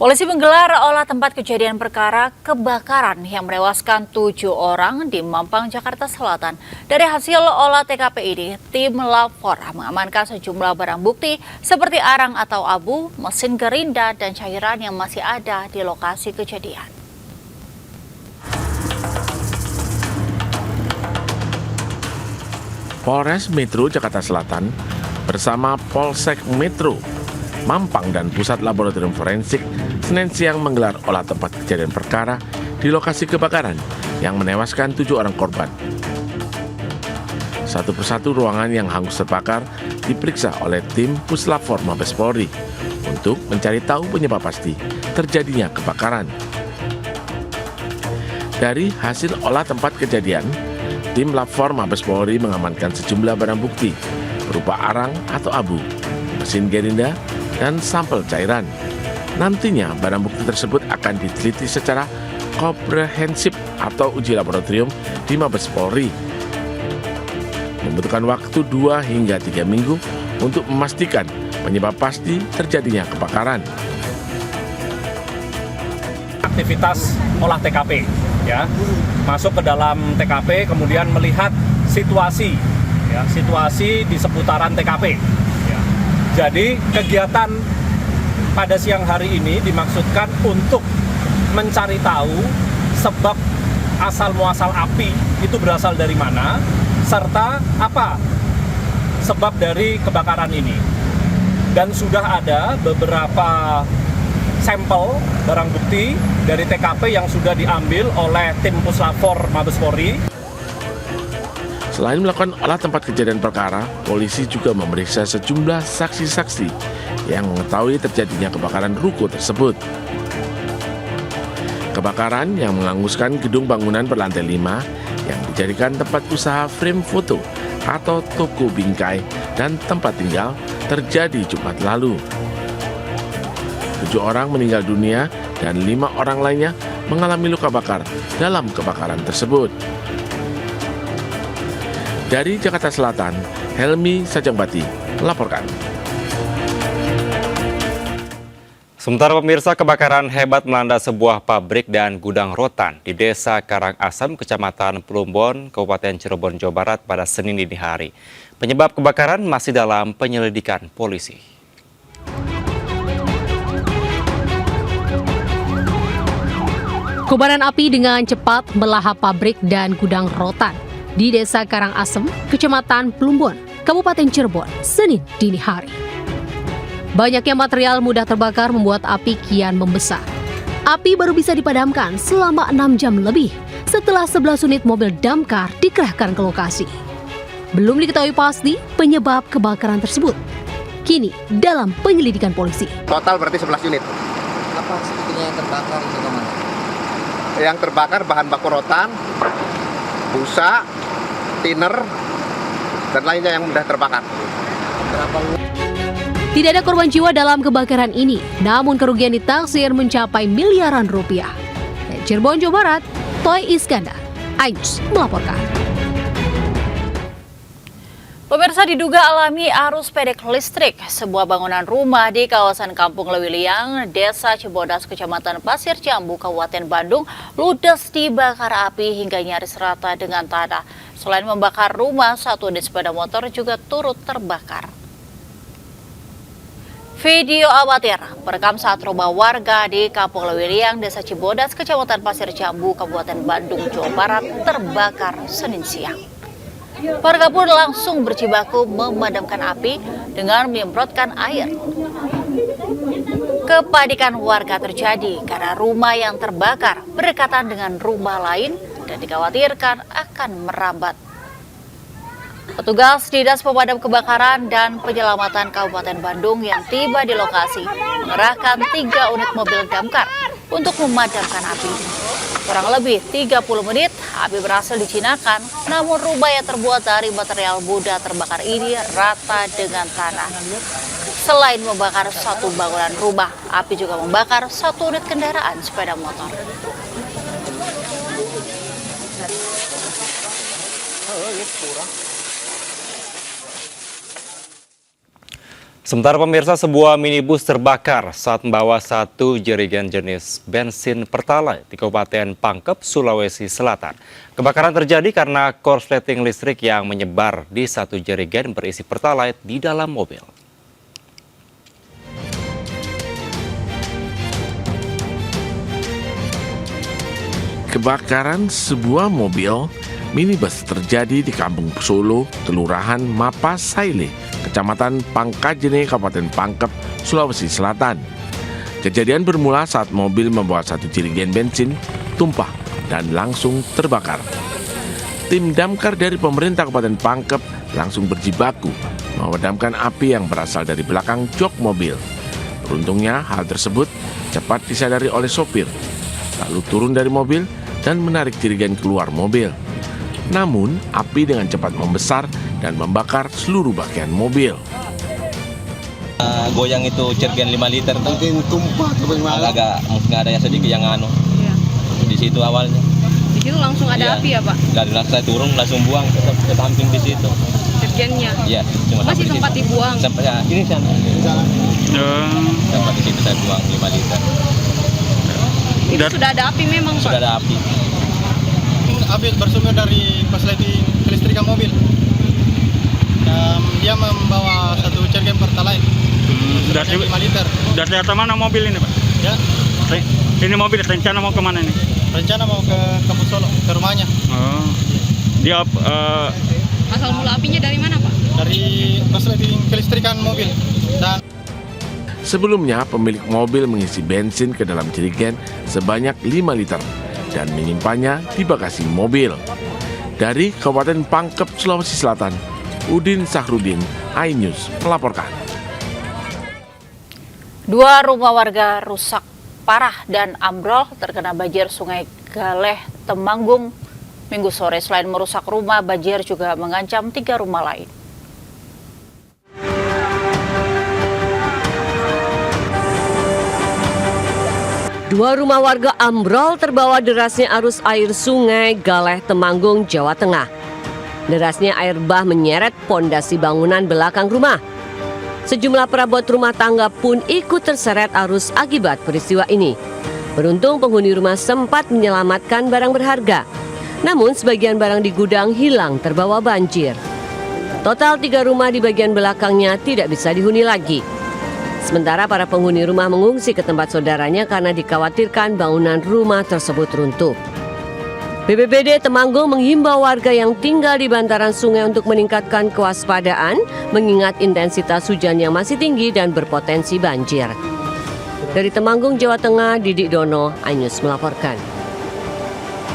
Polisi menggelar olah tempat kejadian perkara kebakaran yang menewaskan 7 orang di Mampang, Jakarta Selatan. Dari hasil olah TKP ini, tim Lapor mengamankan sejumlah barang bukti seperti arang atau abu, mesin gerinda, dan cairan yang masih ada di lokasi kejadian. Polres Metro Jakarta Selatan bersama Polsek Metro Mampang dan Pusat Laboratorium Forensik Senin siang menggelar olah tempat kejadian perkara di lokasi kebakaran yang menewaskan 7 orang korban. Satu persatu ruangan yang hangus terbakar diperiksa oleh tim Puslapfor Mabes Polri untuk mencari tahu penyebab pasti terjadinya kebakaran. Dari hasil olah tempat kejadian, tim Lapfor Mabes Polri mengamankan sejumlah barang bukti berupa arang atau abu, mesin gerinda, dan sampel cairan. Nantinya barang bukti tersebut akan diteliti secara komprehensif atau uji laboratorium di Mabes Polri. Membutuhkan waktu 2 hingga 3 minggu untuk memastikan penyebab pasti terjadinya kebakaran. Aktivitas olah TKP, ya, masuk ke dalam TKP, kemudian melihat situasi di seputaran TKP. Jadi kegiatan pada siang hari ini dimaksudkan untuk mencari tahu sebab asal muasal api itu berasal dari mana, serta apa sebab dari kebakaran ini. Dan sudah ada beberapa sampel barang bukti dari TKP yang sudah diambil oleh tim Puslapfor Mabes Polri. Selain melakukan olah tempat kejadian perkara, polisi juga memeriksa sejumlah saksi-saksi yang mengetahui terjadinya kebakaran ruko tersebut. Kebakaran yang menghanguskan gedung bangunan berlantai 5 yang dijadikan tempat usaha frame foto atau toko bingkai dan tempat tinggal terjadi Jumat lalu. 7 orang meninggal dunia dan 5 orang lainnya mengalami luka bakar dalam kebakaran tersebut. Dari Jakarta Selatan, Helmi Sajangbati melaporkan. Sementara pemirsa, kebakaran hebat melanda sebuah pabrik dan gudang rotan di Desa Karangasem, Kecamatan Plumbon, Kabupaten Cirebon, Jawa Barat pada Senin dini hari. Penyebab kebakaran masih dalam penyelidikan polisi. Kobaran api dengan cepat melahap pabrik dan gudang rotan di Desa Karangasem, Kecamatan Plumbon, Kabupaten Cirebon, Senin dini hari. Banyaknya material mudah terbakar membuat api kian membesar. Api baru bisa dipadamkan selama 6 jam lebih setelah 11 unit mobil damkar dikerahkan ke lokasi. Belum diketahui pasti penyebab kebakaran tersebut. Kini dalam penyelidikan polisi. Total berarti 11 unit. Apa sebetulnya yang terbakar itu kemana? Yang terbakar bahan baku rotan, busa, thinner, dan lainnya yang mudah terbakar. Tidak ada korban jiwa dalam kebakaran ini, namun kerugian ditaksir mencapai miliaran rupiah. Dari Cirebon, Jawa Barat, Toy Iskandar, iNews melaporkan. Pemirsa, diduga alami arus pendek listrik, sebuah bangunan rumah di kawasan Kampung Lewiliang, Desa Cibodas, Kecamatan Pasir Jambu, Kabupaten Bandung, ludes dibakar api hingga nyaris rata dengan tanah. Selain membakar rumah, 1 unit sepeda motor juga turut terbakar. Video amatir merekam saat rumah warga di Kampung Lewiliang, Desa Cibodas, Kecamatan Pasir Jambu, Kabupaten Bandung, Jawa Barat terbakar Senin siang. Warga pun langsung berjibaku memadamkan api dengan menyemprotkan air. Kepanikan warga terjadi karena rumah yang terbakar berdekatan dengan rumah lain dan dikhawatirkan akan merambat. Petugas Dinas Pemadam Kebakaran dan Penyelamatan Kabupaten Bandung yang tiba di lokasi mengerahkan 3 unit mobil damkar untuk memadamkan api. Kurang lebih 30 menit, api berhasil dijinakan, namun rumah yang terbuat dari material mudah terbakar ini rata dengan tanah. Selain membakar 1 bangunan rumah, api juga membakar 1 unit kendaraan sepeda motor. Sementara pemirsa, sebuah minibus terbakar saat membawa satu jerigen jenis bensin Pertalite di Kabupaten Pangkep, Sulawesi Selatan. Kebakaran terjadi karena korsleting listrik yang menyebar di satu jerigen berisi Pertalite di dalam mobil. Kebakaran sebuah mobil minibus terjadi di Kampung Solo, Kelurahan Mapasaile, Kecamatan Pangkajene, Kabupaten Pangkep, Sulawesi Selatan. Kejadian bermula saat mobil membawa satu jerigen bensin tumpah dan langsung terbakar. Tim damkar dari pemerintah Kabupaten Pangkep langsung berjibaku memadamkan api yang berasal dari belakang jok mobil. Beruntungnya hal tersebut cepat disadari oleh sopir, lalu turun dari mobil dan menarik jerigen keluar mobil. Namun, api dengan cepat membesar dan membakar seluruh bagian mobil. Goyang itu jerigen 5 liter tuh. Mungkin tumpah atau bagaimana? Agak mungkin ada yang sedikit yang Iya. Di situ awalnya. Di situ langsung ada Iya. api ya, Pak? Dari saya turun langsung buang ke samping di situ. Jerigennya. Iya, cuma Masih sampai di sempat situ. dibuang. Sampai ya, ini sana. Sampai di situ saya buang 5 liter. Itu sudah ada api memang, Pak? Sudah ada api. Api bersumber dari korsleting kelistrikan mobil. Dia membawa satu jerigen Pertalite. Dari 5 liter. Dari mana mobil ini, Pak? Ya, Ini mobil rencana mau kemana ini? rencana mau ke Kampung Solo, ke rumahnya. Oh. Dia Asal mula apinya dari mana, Pak? Dari korsleting kelistrikan mobil. Dan Sebelumnya, pemilik mobil mengisi bensin ke dalam jerigen sebanyak 5 liter dan menyimpannya di bagasi mobil. Dari Kabupaten Pangkep, Sulawesi Selatan, Udin Sahrudin, iNews melaporkan. 2 rumah warga rusak parah dan ambrol terkena banjir Sungai Galeh, Temanggung, Minggu sore. Selain merusak rumah, banjir juga mengancam 3 rumah lain. Dua rumah warga ambrol terbawa derasnya arus air Sungai Galeh, Temanggung, Jawa Tengah. Derasnya air bah menyeret pondasi bangunan belakang rumah. Sejumlah perabot rumah tangga pun ikut terseret arus akibat peristiwa ini. Beruntung penghuni rumah sempat menyelamatkan barang berharga. Namun sebagian barang di gudang hilang terbawa banjir. Total 3 rumah di bagian belakangnya tidak bisa dihuni lagi. Sementara para penghuni rumah mengungsi ke tempat saudaranya karena dikhawatirkan bangunan rumah tersebut runtuh. BPBD Temanggung menghimbau warga yang tinggal di bantaran sungai untuk meningkatkan kewaspadaan mengingat intensitas hujan yang masih tinggi dan berpotensi banjir. Dari Temanggung, Jawa Tengah, Didik Dono, iNews melaporkan.